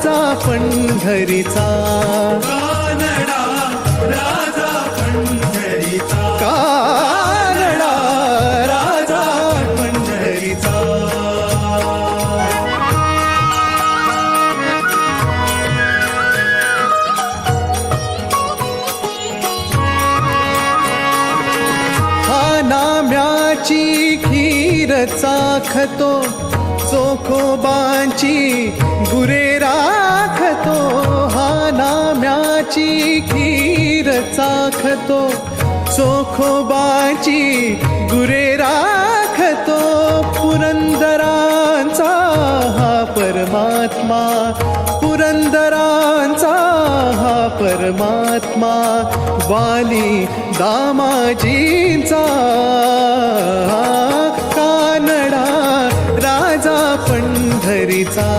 राजा पंढरीचा, कानडा राजा पंढरीचा, कानडा राजा पंढरीचा. हा नाम्याची खीर चाखतो, चोखोबांची गुरे राखतो. हा नाम्याची खीर चाखतो, चोखोबांची गुरे राखतो. पुरंदरांचा हा परमात्मा, पुरंदरांचा हा परमात्मा, वाली दामाजींचा. कानडा राजा पंढरीचा.